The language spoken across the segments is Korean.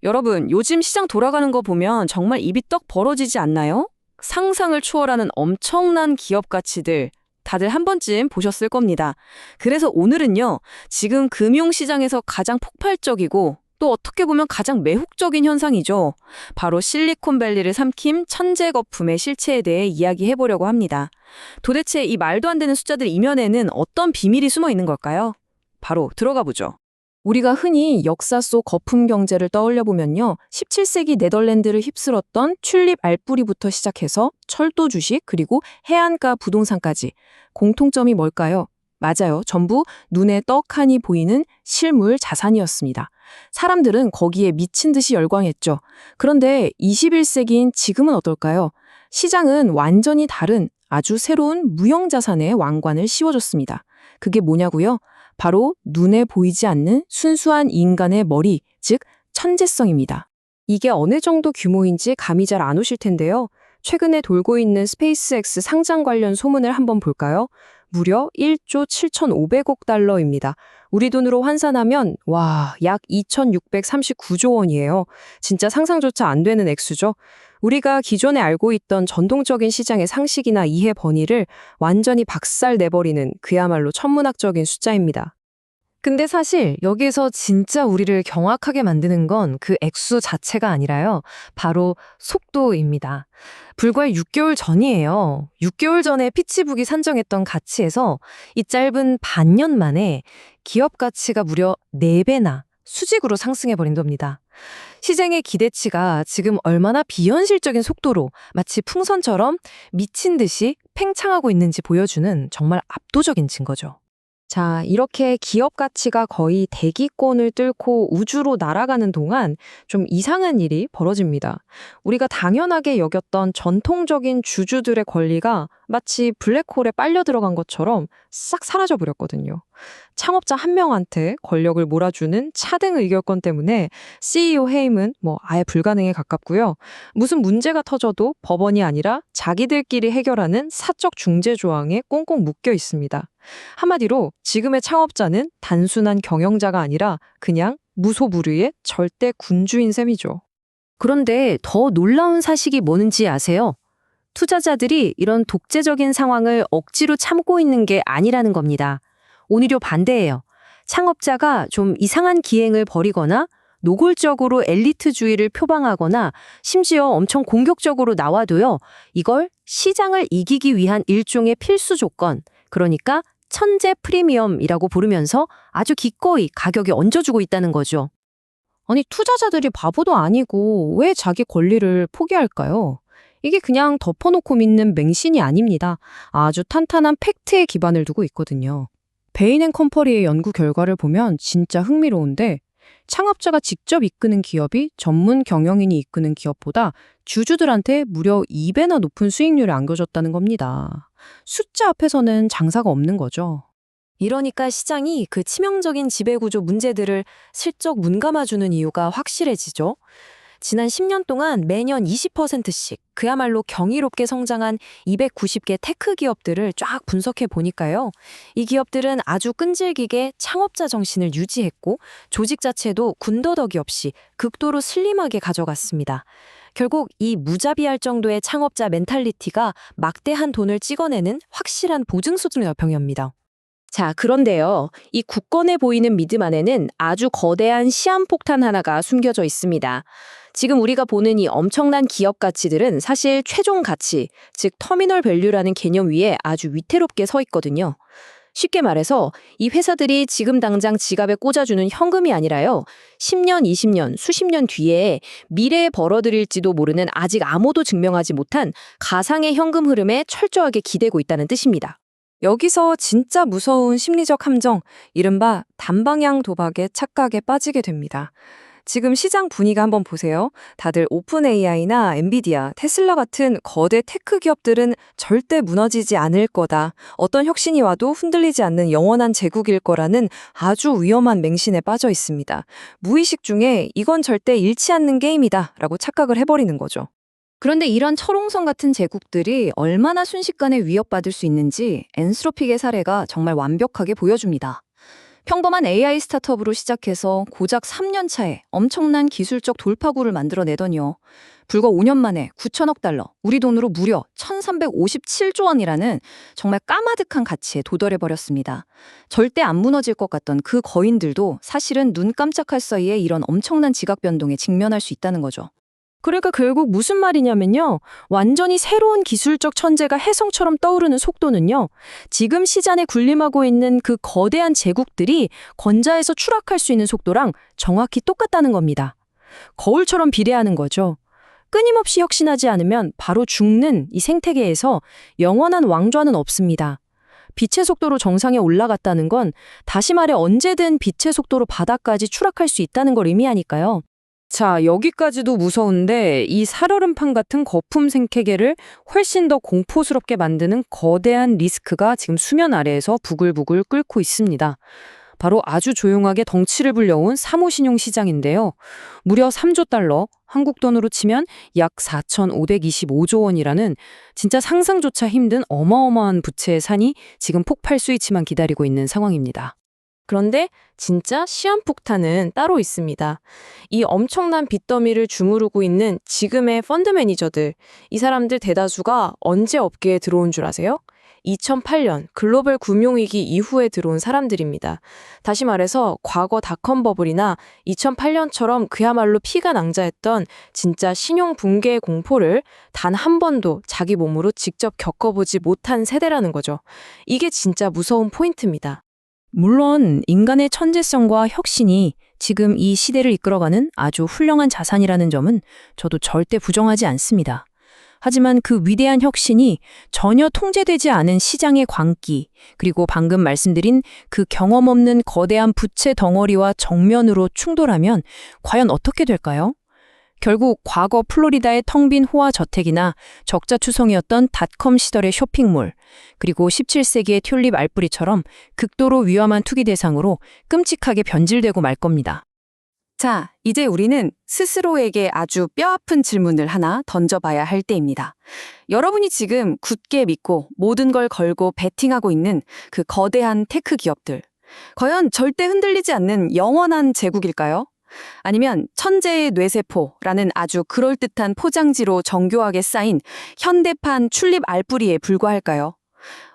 여러분, 요즘 시장 돌아가는 거 보면 정말 입이 떡 벌어지지 않나요? 상상을 초월하는 엄청난 기업 가치들 다들 한 번쯤 보셨을 겁니다. 그래서 오늘은요, 지금 금융시장에서 가장 폭발적이고 또 어떻게 보면 가장 매혹적인 현상이죠. 바로 실리콘밸리를 삼킨 천재 거품의 실체에 대해 이야기해보려고 합니다. 도대체 이 말도 안 되는 숫자들 이면에는 어떤 비밀이 숨어 있는 걸까요? 바로 들어가 보죠. 우리가 흔히 역사 속 거품 경제를 떠올려 보면요. 17세기 네덜란드를 휩쓸었던 튤립 알뿌리부터 시작해서 철도 주식 그리고 해안가 부동산까지 공통점이 뭘까요? 맞아요. 전부 눈에 떡하니 보이는 실물 자산이었습니다. 사람들은 거기에 미친 듯이 열광했죠. 그런데 21세기인 지금은 어떨까요? 시장은 완전히 다른 아주 새로운 무형자산의 왕관을 씌워줬습니다. 그게 뭐냐고요? 바로 눈에 보이지 않는 순수한 인간의 머리, 즉 천재성입니다. 이게 어느 정도 규모인지 감이 잘 안 오실 텐데요. 최근에 돌고 있는 스페이스X 상장 관련 소문을 한번 볼까요? 무려 1조 7,500억 달러입니다. 우리 돈으로 환산하면 약 2,639조 원이에요. 진짜 상상조차 안 되는 액수죠. 우리가 기존에 알고 있던 전통적인 시장의 상식이나 이해 번뇌를 완전히 박살내버리는 그야말로 천문학적인 숫자입니다. 근데 사실 여기에서 진짜 우리를 경악하게 만드는 건 그 액수 자체가 아니라요. 바로 속도입니다. 불과 6개월 전이에요. 6개월 전에 피치북이 산정했던 가치에서 이 짧은 반년 만에 기업 가치가 무려 4배나 수직으로 상승해버린 겁니다. 시장의 기대치가 지금 얼마나 비현실적인 속도로 마치 풍선처럼 미친 듯이 팽창하고 있는지 보여주는 정말 압도적인 증거죠. 자, 이렇게 기업 가치가 거의 대기권을 뚫고 우주로 날아가는 동안 좀 이상한 일이 벌어집니다. 우리가 당연하게 여겼던 전통적인 주주들의 권리가 마치 블랙홀에 빨려 들어간 것처럼 싹 사라져 버렸거든요. 창업자 한 명한테 권력을 몰아주는 차등 의결권 때문에 CEO 해임은 아예 불가능에 가깝고요. 무슨 문제가 터져도 법원이 아니라 자기들끼리 해결하는 사적 중재 조항에 꽁꽁 묶여 있습니다. 한마디로 지금의 창업자는 단순한 경영자가 아니라 그냥 무소불위의 절대 군주인 셈이죠. 그런데 더 놀라운 사실이 뭐는지 아세요? 투자자들이 이런 독재적인 상황을 억지로 참고 있는 게 아니라는 겁니다. 오히려 반대예요. 창업자가 좀 이상한 기행을 벌이거나 노골적으로 엘리트주의를 표방하거나 심지어 엄청 공격적으로 나와도요. 이걸 시장을 이기기 위한 일종의 필수 조건, 그러니까 천재 프리미엄이라고 부르면서 아주 기꺼이 가격에 얹어주고 있다는 거죠. 아니, 투자자들이 바보도 아니고 왜 자기 권리를 포기할까요? 이게 그냥 덮어놓고 믿는 맹신이 아닙니다. 아주 탄탄한 팩트에 기반을 두고 있거든요. 베인앤컴퍼니의 연구 결과를 보면 진짜 흥미로운데 창업자가 직접 이끄는 기업이 전문 경영인이 이끄는 기업보다 주주들한테 무려 2배나 높은 수익률을 안겨줬다는 겁니다. 숫자 앞에서는 장사가 없는 거죠. 이러니까 시장이 그 치명적인 지배구조 문제들을 슬쩍 문감아주는 이유가 확실해지죠. 지난 10년 동안 매년 20%씩 그야말로 경이롭게 성장한 290개 테크 기업들을 쫙 분석해 보니까요. 이 기업들은 아주 끈질기게 창업자 정신을 유지했고 조직 자체도 군더더기 없이 극도로 슬림하게 가져갔습니다. 결국 이 무자비할 정도의 창업자 멘탈리티가 막대한 돈을 찍어내는 확실한 보증 수준의 병입니다. 자, 그런데요. 이 굳건해 보이는 믿음 안에는 아주 거대한 시한폭탄 하나가 숨겨져 있습니다. 지금 우리가 보는 이 엄청난 기업 가치들은 사실 최종 가치, 즉 터미널 밸류라는 개념 위에 아주 위태롭게 서 있거든요. 쉽게 말해서 이 회사들이 지금 당장 지갑에 꽂아주는 현금이 아니라요. 10년, 20년, 수십 년 뒤에 미래에 벌어들일지도 모르는 아직 아무도 증명하지 못한 가상의 현금 흐름에 철저하게 기대고 있다는 뜻입니다. 여기서 진짜 무서운 심리적 함정, 이른바 단방향 도박의 착각에 빠지게 됩니다. 지금 시장 분위기 한번 보세요. 다들 오픈 AI나 엔비디아, 테슬라 같은 거대 테크 기업들은 절대 무너지지 않을 거다. 어떤 혁신이 와도 흔들리지 않는 영원한 제국일 거라는 아주 위험한 맹신에 빠져 있습니다. 무의식 중에 이건 절대 잃지 않는 게임이다 라고 착각을 해버리는 거죠. 그런데 이런 철옹성 같은 제국들이 얼마나 순식간에 위협받을 수 있는지 엔스로픽의 사례가 정말 완벽하게 보여줍니다. 평범한 AI 스타트업으로 시작해서 고작 3년 차에 엄청난 기술적 돌파구를 만들어내더니요. 불과 5년 만에 9천억 달러, 우리 돈으로 무려 1357조 원이라는 정말 까마득한 가치에 도달해버렸습니다. 절대 안 무너질 것 같던 그 거인들도 사실은 눈 깜짝할 사이에 이런 엄청난 지각 변동에 직면할 수 있다는 거죠. 그러니까 결국 무슨 말이냐면요. 완전히 새로운 기술적 천재가 혜성처럼 떠오르는 속도는요. 지금 시장에 군림하고 있는 그 거대한 제국들이 건자에서 추락할 수 있는 속도랑 정확히 똑같다는 겁니다. 거울처럼 비례하는 거죠. 끊임없이 혁신하지 않으면 바로 죽는 이 생태계에서 영원한 왕좌는 없습니다. 빛의 속도로 정상에 올라갔다는 건 다시 말해 언제든 빛의 속도로 바닥까지 추락할 수 있다는 걸 의미하니까요. 자, 여기까지도 무서운데 이 살얼음판 같은 거품 생태계를 훨씬 더 공포스럽게 만드는 거대한 리스크가 지금 수면 아래에서 부글부글 끓고 있습니다. 바로 아주 조용하게 덩치를 불려온 사모신용 시장인데요. 무려 3조 달러, 한국 돈으로 치면 약 4,525조 원이라는 진짜 상상조차 힘든 어마어마한 부채의 산이 지금 폭발 스위치만 기다리고 있는 상황입니다. 그런데 진짜 시한폭탄은 따로 있습니다. 이 엄청난 빚더미를 주무르고 있는 지금의 펀드 매니저들, 이 사람들 대다수가 언제 업계에 들어온 줄 아세요? 2008년 글로벌 금융위기 이후에 들어온 사람들입니다. 다시 말해서 과거 닷컴 버블이나 2008년처럼 그야말로 피가 낭자했던 진짜 신용 붕괴의 공포를 단 한 번도 자기 몸으로 직접 겪어보지 못한 세대라는 거죠. 이게 진짜 무서운 포인트입니다. 물론 인간의 천재성과 혁신이 지금 이 시대를 이끌어가는 아주 훌륭한 자산이라는 점은 저도 절대 부정하지 않습니다. 하지만 그 위대한 혁신이 전혀 통제되지 않은 시장의 광기, 그리고 방금 말씀드린 그 경험 없는 거대한 부채 덩어리와 정면으로 충돌하면 과연 어떻게 될까요? 결국 과거 플로리다의 텅 빈 호화 저택이나 적자추성이었던 닷컴 시절의 쇼핑몰, 그리고 17세기의 튤립 알뿌리처럼 극도로 위험한 투기 대상으로 끔찍하게 변질되고 말 겁니다. 자, 이제 우리는 스스로에게 아주 뼈아픈 질문을 하나 던져봐야 할 때입니다. 여러분이 지금 굳게 믿고 모든 걸 걸고 베팅하고 있는 그 거대한 테크 기업들, 과연 절대 흔들리지 않는 영원한 제국일까요? 아니면 천재의 뇌세포라는 아주 그럴듯한 포장지로 정교하게 쌓인 현대판 튤립 알뿌리에 불과할까요?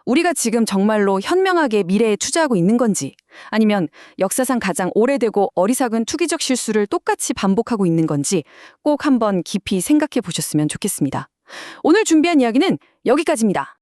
우리가 지금 정말로 현명하게 미래에 투자하고 있는 건지, 아니면 역사상 가장 오래되고 어리석은 투기적 실수를 똑같이 반복하고 있는 건지 꼭 한번 깊이 생각해 보셨으면 좋겠습니다. 오늘 준비한 이야기는 여기까지입니다.